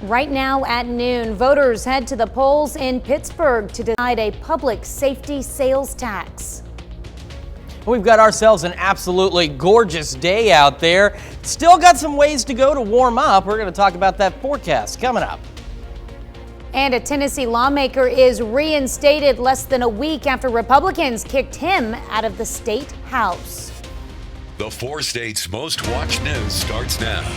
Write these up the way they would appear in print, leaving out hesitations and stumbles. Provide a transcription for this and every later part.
Right now at noon, voters head to the polls in Pittsburgh to decide a public safety sales tax. We've got ourselves an absolutely gorgeous day out there. Still got some ways to go to warm up. We're going to talk about that forecast coming up. And a Tennessee lawmaker is reinstated less than a week after Republicans kicked him out of the state house. The 4 states' most watched news starts now.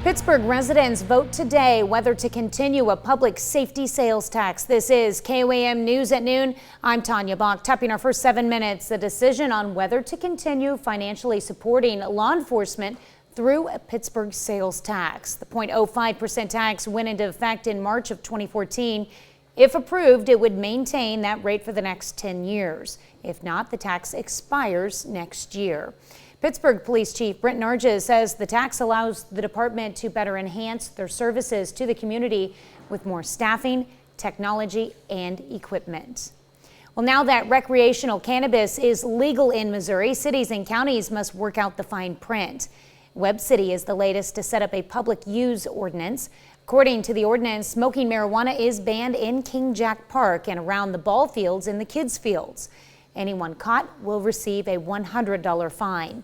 Pittsburgh residents vote today whether to continue a public safety sales tax. This is KOAM News at noon. I'm Tanya Bach. Topping our first 7 minutes, the decision on whether to continue financially supporting law enforcement through a Pittsburgh sales tax. The 0.05% tax went into effect in March of 2014. If approved, it would maintain that rate for the next 10 years. If not, the tax expires next year. Pittsburgh Police Chief Brent Nargis says the tax allows the department to better enhance their services to the community with more staffing, technology, and equipment. Well, now that recreational cannabis is legal in Missouri, cities and counties must work out the fine print. Webb City is the latest to set up a public use ordinance. According to the ordinance, smoking marijuana is banned in King Jack Park and around the ball fields and the kids' fields. Anyone caught will receive a $100 fine.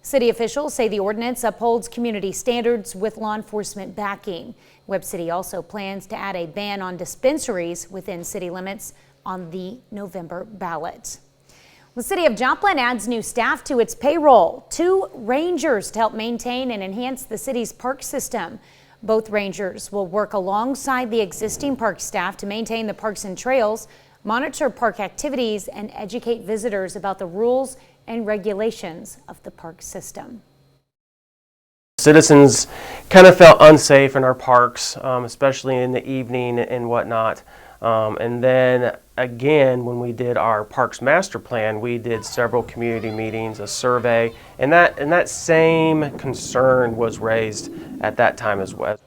City officials say the ordinance upholds community standards with law enforcement backing. Webb City also plans to add a ban on dispensaries within city limits on the November ballot. The city of Joplin adds new staff to its payroll. 2 rangers to help maintain and enhance the city's park system. Both rangers will work alongside the existing park staff to maintain the parks and trails, monitor park activities, and educate visitors about the rules and regulations of the park system. Citizens kind of felt unsafe in our parks, especially in the evening and whatnot. And then again, when we did our parks master plan, we did several community meetings, a survey, and that same concern was raised at that time as well.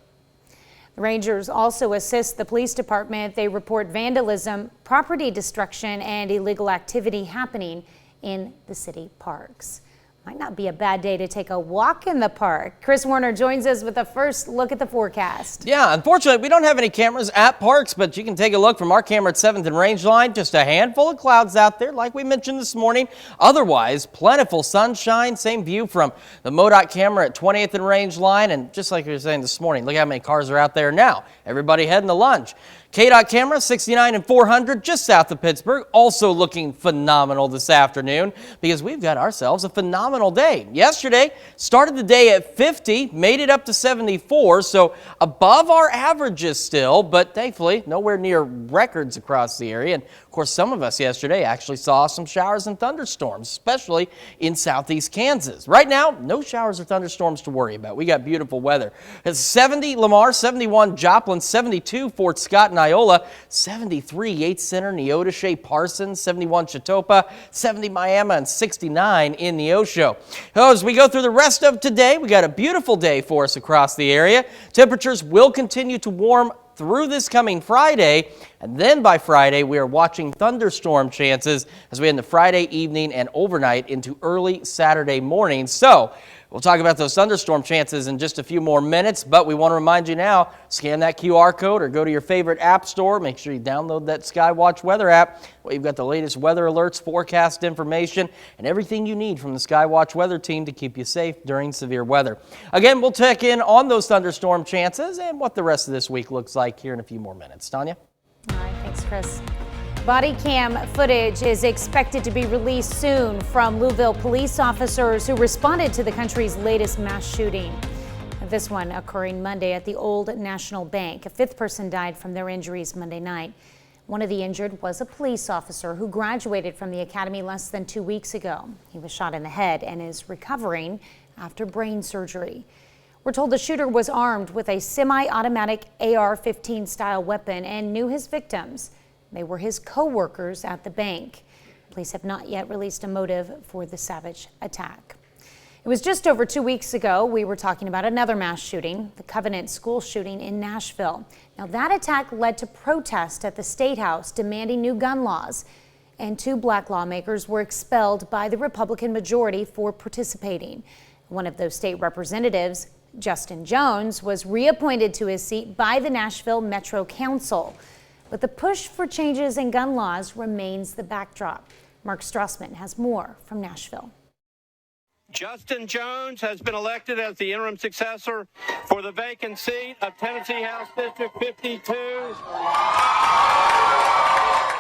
The Rangers also assist the police department. They report vandalism, property destruction, and illegal activity happening in the city parks. Might not be a bad day to take a walk in the park. Chris Warner joins us with a first look at the forecast. Yeah, unfortunately, we don't have any cameras at parks, but you can take a look from our camera at 7th and Range Line. Just a handful of clouds out there, like we mentioned this morning. Otherwise, plentiful sunshine. Same view from the MoDOT camera at 20th and Range Line. And just like we were saying this morning, look how many cars are out there now. Everybody heading to lunch. KDOT camera 69 and 400 just south of Pittsburgh, also looking phenomenal this afternoon because we've got ourselves a phenomenal day. Yesterday started the day at 50, made it up to 74, so above our averages still, but thankfully nowhere near records across the area. And of course, some of us yesterday actually saw some showers and thunderstorms, especially in southeast Kansas. Right now, no showers or thunderstorms to worry about. We got beautiful weather. It's 70 Lamar, 71 Joplin, 72 Fort Scott and Iola, 73 Yates Center, Neodesha, Parsons, 71 Chatopa, 70 Miami, and 69 in Neosho. As we go through the rest of today, we got a beautiful day for us across the area. Temperatures will continue to warm through this coming Friday, and then by Friday we are watching thunderstorm chances as we head into Friday evening and overnight into early Saturday morning. So we'll talk about those thunderstorm chances in just a few more minutes, but we want to remind you now, scan that QR code or go to your favorite app store. Make sure you download that Skywatch weather app. Well, you've got the latest weather alerts, forecast information, and everything you need from the Skywatch weather team to keep you safe during severe weather. Again, we'll check in on those thunderstorm chances and what the rest of this week looks like here in a few more minutes. Tanya? All right, thanks, Chris. Body cam footage is expected to be released soon from Louisville police officers who responded to the country's latest mass shooting. This one occurring Monday at the Old National Bank. A 5th person died from their injuries Monday night. One of the injured was a police officer who graduated from the academy less than 2 weeks ago. He was shot in the head and is recovering after brain surgery. We're told the shooter was armed with a semi-automatic AR-15 style weapon and knew his victims. They were his co-workers at the bank. Police have not yet released a motive for the savage attack. It was just over 2 weeks ago we were talking about another mass shooting, the Covenant school shooting in Nashville. Now that attack led to protests at the State House demanding new gun laws, and 2 black lawmakers were expelled by the Republican majority for participating. One of those state representatives, Justin Jones was reappointed to his seat by the Nashville Metro Council. But the push for changes in gun laws remains the backdrop. Mark Strassman has more from Nashville. Justin Jones has been elected as the interim successor for the vacant seat of Tennessee House District 52.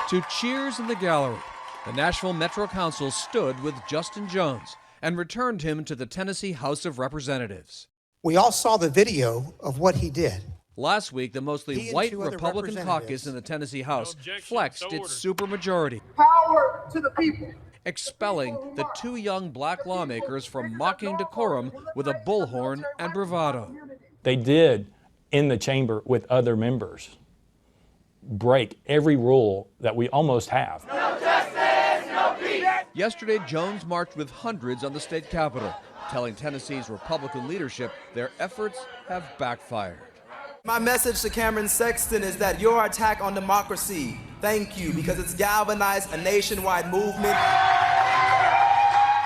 To cheers in the gallery, the Nashville Metro Council stood with Justin Jones and returned him to the Tennessee House of Representatives. We all saw the video of what he did. Last week, the mostly white Republican caucus in the Tennessee House flexed its supermajority. Power to the people. Expelling the two young black lawmakers from mocking decorum with a bullhorn and bravado. They did, in the chamber with other members, break every rule that we almost have. No justice, no peace. Yesterday, Jones marched with hundreds on the state capitol, telling Tennessee's Republican leadership their efforts have backfired. My message to Cameron Sexton is that your attack on democracy, thank you, because it's galvanized a nationwide movement.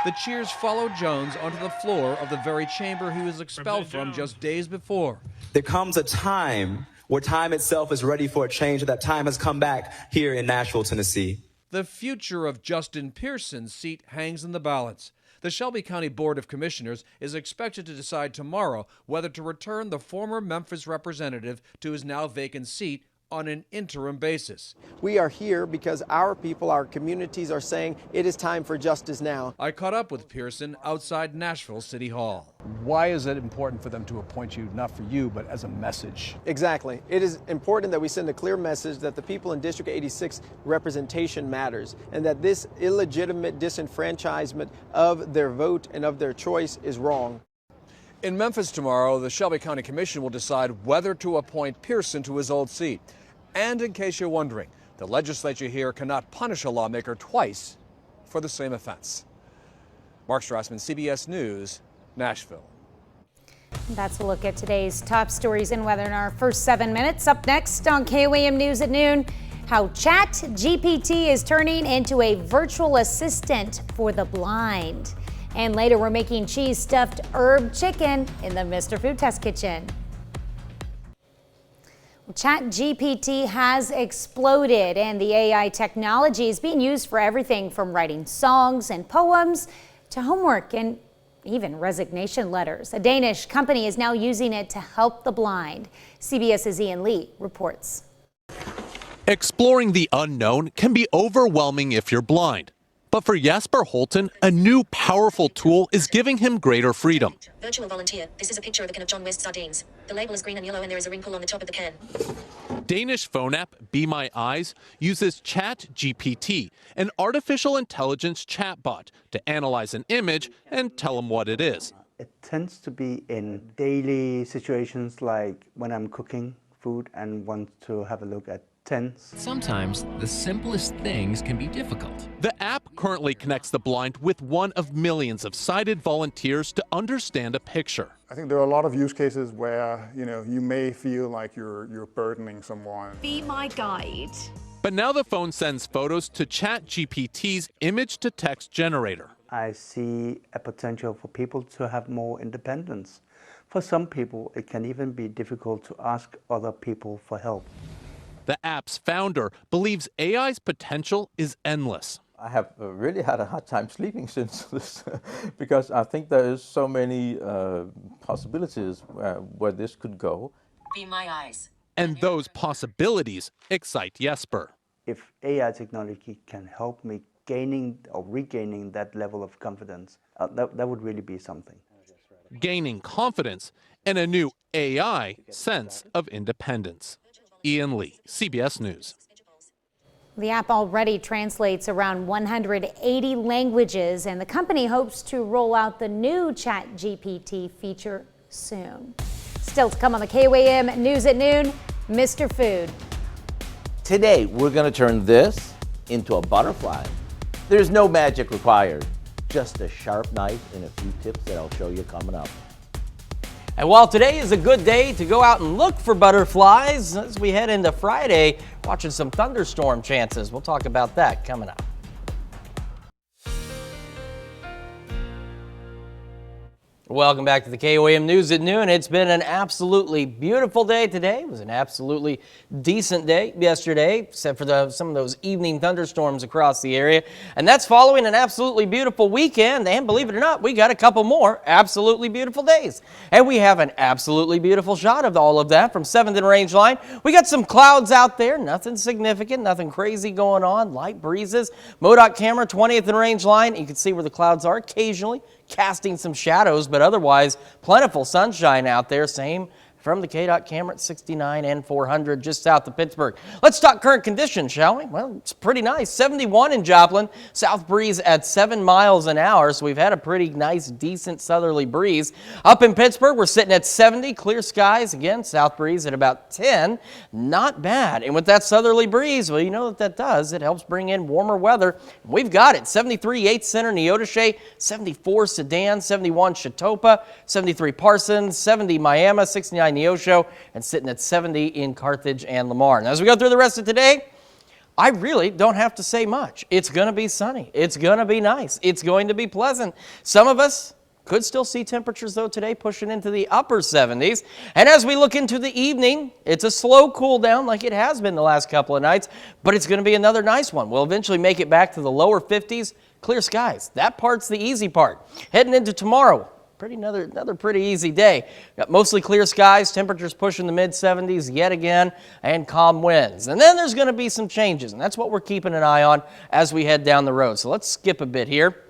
The cheers followed Jones onto the floor of the very chamber he was expelled from just days before. There comes a time where time itself is ready for a change, and that time has come back here in Nashville, Tennessee. The future of Justin Pearson's seat hangs in the balance. The Shelby County Board of Commissioners is expected to decide tomorrow whether to return the former Memphis representative to his now vacant seat on an interim basis. We are here because our people, our communities are saying it is time for justice now. I caught up with Pearson outside Nashville City Hall. Why is it important for them to appoint you, not for you, but as a message? Exactly. It is important that we send a clear message that the people in District 86 representation matters, and that this illegitimate disenfranchisement of their vote and of their choice is wrong. In Memphis tomorrow, the Shelby County Commission will decide whether to appoint Pearson to his old seat. And in case you're wondering, the legislature here cannot punish a lawmaker twice for the same offense. Mark Strassman, CBS News, Nashville. That's a look at today's top stories and weather in our first 7 minutes. Up next on KOAM News at noon, how ChatGPT is turning into a virtual assistant for the blind. And later, we're making cheese-stuffed herb chicken in the Mr. Food Test Kitchen. ChatGPT has exploded, and the AI technology is being used for everything from writing songs and poems to homework and even resignation letters. A Danish company is now using it to help the blind. CBS's Ian Lee reports. Exploring the unknown can be overwhelming if you're blind. But for Jasper Holten, a new powerful tool is giving him greater freedom. Virtual volunteer. This is a picture of a can of John West sardines. The label is green and yellow and there is a wrinkle on the top of the can. Danish phone app Be My Eyes uses ChatGPT, an artificial intelligence chatbot, to analyze an image and tell him what it is. It tends to be in daily situations like when I'm cooking food and want to have a look at tents. Sometimes the simplest things can be difficult. The app currently connects the blind with one of millions of sighted volunteers to understand a picture. I think there are a lot of use cases where, you may feel like you're burdening someone. Be my guide. But now the phone sends photos to ChatGPT's image-to-text generator. I see a potential for people to have more independence. For some people, it can even be difficult to ask other people for help. The app's founder believes AI's potential is endless. I have really had a hard time sleeping since this because I think there is so many possibilities where this could go. Be my eyes. And those possibilities excite Jesper. If AI technology can help me gaining or regaining that level of confidence, that would really be something. Gaining confidence and a new AI sense of independence. Ian Lee, CBS News. The app already translates around 180 languages, and the company hopes to roll out the new ChatGPT feature soon. Still to come on the KOAM News at noon, Mr. Food. Today, we're going to turn this into a butterfly. There's no magic required, just a sharp knife and a few tips that I'll show you coming up. And while today is a good day to go out and look for butterflies, as we head into Friday, watching some thunderstorm chances. We'll talk about that coming up. Welcome back to the KOAM News at noon. It's been an absolutely beautiful day today. It was an absolutely decent day yesterday, except for some of those evening thunderstorms across the area. And that's following an absolutely beautiful weekend. And believe it or not, we got a couple more absolutely beautiful days. And we have an absolutely beautiful shot of all of that from 7th and Range Line. We got some clouds out there, nothing significant, nothing crazy going on, light breezes. MoDOT camera, 20th and Range Line. You can see where the clouds are occasionally, casting some shadows, but otherwise plentiful sunshine out there. Same from the KDOT camera at 69 and 400 just south of Pittsburgh. Let's talk current conditions, shall we? Well, it's pretty nice. 71 in Joplin, south breeze at 7 miles an hour, so we've had a pretty nice, decent southerly breeze. Up in Pittsburgh, we're sitting at 70, clear skies. Again, south breeze at about 10. Not bad. And with that southerly breeze, well, you know what that does. It helps bring in warmer weather. We've got it. 73 Yates Center, Neodesha, 74 Sedan, 71 Chetopa, 73 Parsons, 70 Miami, 69 Neosho, and sitting at 70 in Carthage and Lamar. And as we go through the rest of today, I really don't have to say much. It's going to be sunny. It's going to be nice. It's going to be pleasant. Some of us could still see temperatures, though, today pushing into the upper 70s. And as we look into the evening, it's a slow cool down like it has been the last couple of nights, but it's going to be another nice one. We'll eventually make it back to the lower 50s, clear skies. That part's the easy part. Heading into tomorrow, another pretty easy day. Got mostly clear skies, temperatures pushing the mid-70s yet again, and calm winds. And then there's going to be some changes, and that's what we're keeping an eye on as we head down the road. So let's skip a bit here.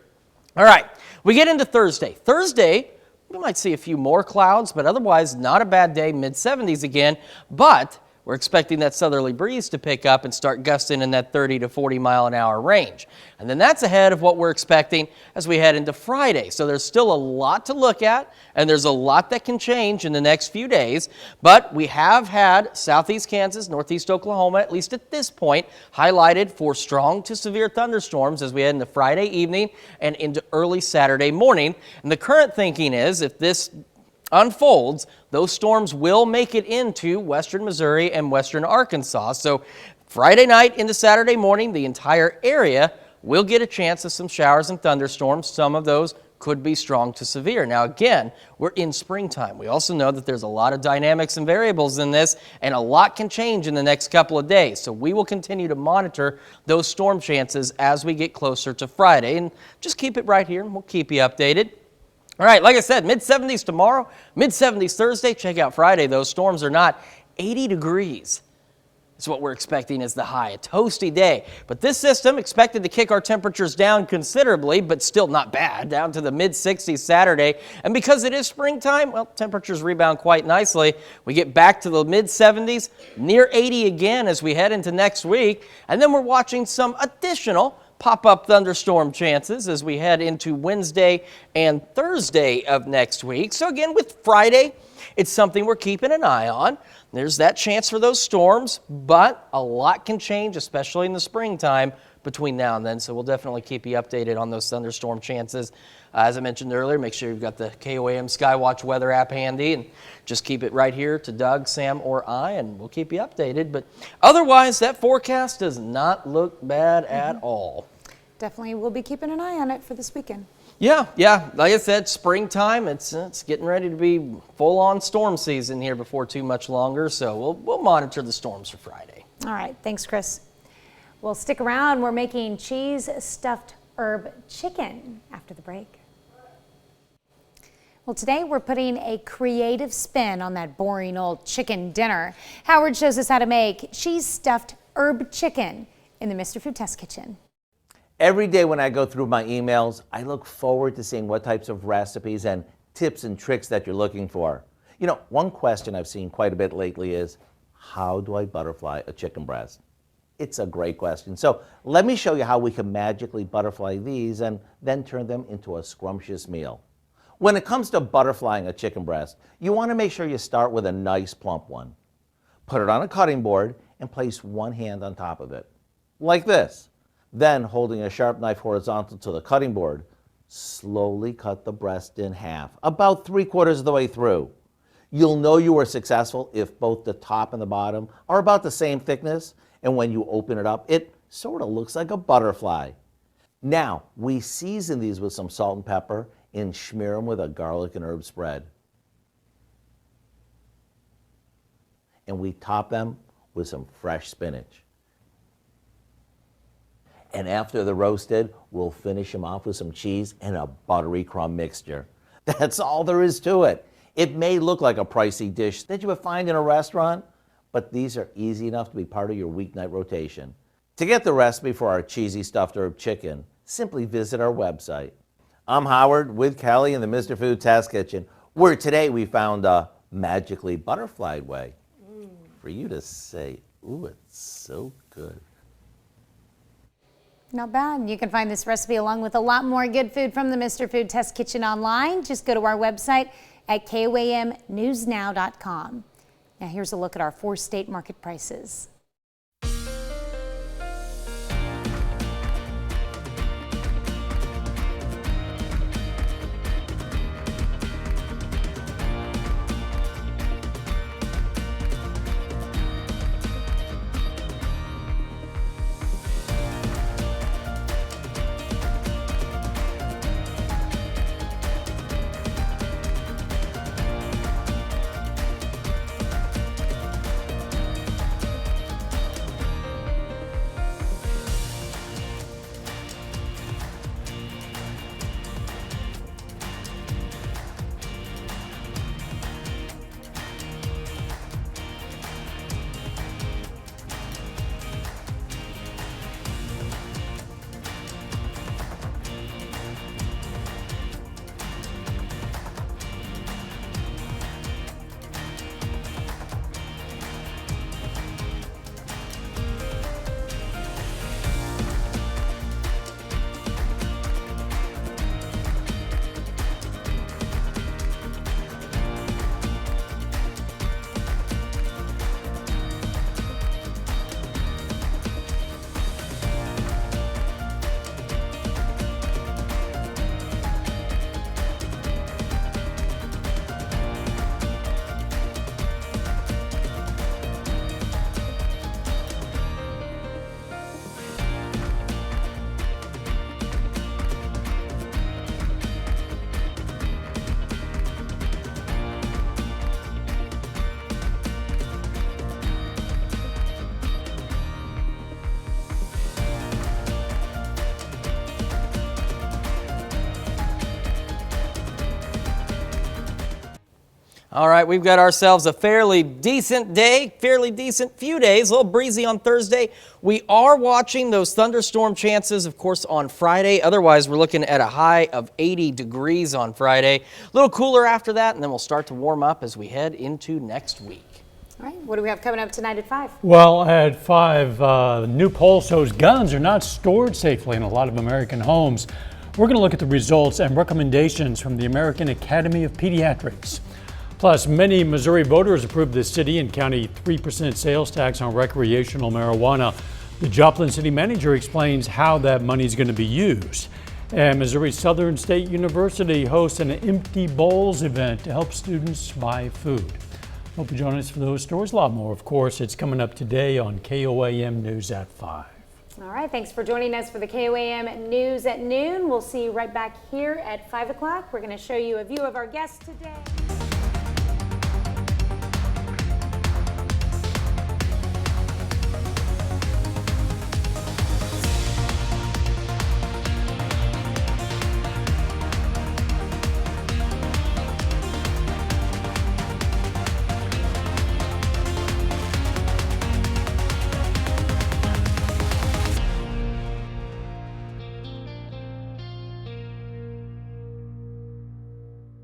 All right, we get into Thursday. Thursday, we might see a few more clouds, but otherwise not a bad day, mid-70s again, but we're expecting that southerly breeze to pick up and start gusting in that 30 to 40 mile an hour range. And then that's ahead of what we're expecting as we head into Friday. So there's still a lot to look at, and there's a lot that can change in the next few days. But we have had southeast Kansas, northeast Oklahoma, at least at this point, highlighted for strong to severe thunderstorms as we head into Friday evening and into early Saturday morning. And the current thinking is if this unfolds, those storms will make it into western Missouri and western Arkansas. So Friday night into Saturday morning, the entire area will get a chance of some showers and thunderstorms. Some of those could be strong to severe. Now again, we're in springtime. We also know that there's a lot of dynamics and variables in this, and a lot can change in the next couple of days. So we will continue to monitor those storm chances as we get closer to Friday. And just keep it right here and we'll keep you updated. All right, like I said, mid-70s tomorrow, mid-70s Thursday. Check out Friday. Those storms are not 80 degrees. That's what we're expecting as the high. A toasty day. But this system expected to kick our temperatures down considerably, but still not bad, down to the mid-60s Saturday. And because it is springtime, well, temperatures rebound quite nicely. We get back to the mid-70s, near 80 again as we head into next week. And then we're watching some additional pop-up thunderstorm chances as we head into Wednesday and Thursday of next week. So again, with Friday, it's something we're keeping an eye on. There's that chance for those storms, but a lot can change, especially in the springtime between now and then. So we'll definitely keep you updated on those thunderstorm chances. As I mentioned earlier, make sure you've got the KOAM Skywatch weather app handy and just keep it right here to Doug, Sam, or I, and we'll keep you updated. But otherwise, that forecast does not look bad at all. Definitely we'll be keeping an eye on it for this weekend. Yeah. Like I said, springtime, it's getting ready to be full-on storm season here before too much longer, so we'll monitor the storms for Friday. All right. Thanks, Chris. Well, stick around. We're making cheese-stuffed herb chicken after the break. Well, today we're putting a creative spin on that boring old chicken dinner. Howard shows us how to make cheese-stuffed herb chicken in the Mr. Food Test Kitchen. Every day when I go through my emails, I look forward to seeing what types of recipes and tips and tricks that you're looking for. You know, one question I've seen quite a bit lately is, how do I butterfly a chicken breast? It's a great question. So let me show you how we can magically butterfly these and then turn them into a scrumptious meal. When it comes to butterflying a chicken breast, you want to make sure you start with a nice plump one. Put it on a cutting board and place one hand on top of it, like this. Then, holding a sharp knife horizontal to the cutting board, slowly cut the breast in half, about 3/4 of the way through. You'll know you were successful if both the top and the bottom are about the same thickness, and when you open it up, it sort of looks like a butterfly. Now, we season these with some salt and pepper and smear them with a garlic and herb spread. And we top them with some fresh spinach. And after they're roasted, we'll finish them off with some cheese and a buttery crumb mixture. That's all there is to it. It may look like a pricey dish that you would find in a restaurant, but these are easy enough to be part of your weeknight rotation. To get the recipe for our cheesy stuffed herb chicken, simply visit our website. I'm Howard with Kelly in the Mr. Food Test Kitchen, where today we found a magically butterflied way for you to say, ooh, it's so good. Not bad. You can find this recipe along with a lot more good food from the Mr. Food Test Kitchen online. Just go to our website at KOAMnewsnow.com. Now here's a look at our 4-state market prices. All right, we've got ourselves a fairly decent day, fairly decent few days, a little breezy on Thursday. We are watching those thunderstorm chances, of course, on Friday. Otherwise, we're looking at a high of 80 degrees on Friday. A little cooler after that, and then we'll start to warm up as we head into next week. All right, what do we have coming up tonight at 5? Well, at 5, new poll shows guns are not stored safely in a lot of American homes. We're going to look at the results and recommendations from the American Academy of Pediatrics. Plus, many Missouri voters approved the city and county 3% sales tax on recreational marijuana. The Joplin city manager explains how that money is going to be used. And Missouri Southern State University hosts an Empty Bowls event to help students buy food. Hope you join us for those stories. A lot more, of course. It's coming up today on KOAM News at 5. All right, thanks for joining us for the KOAM News at noon. We'll see you right back here at 5 o'clock. We're going to show you a view of our guests today.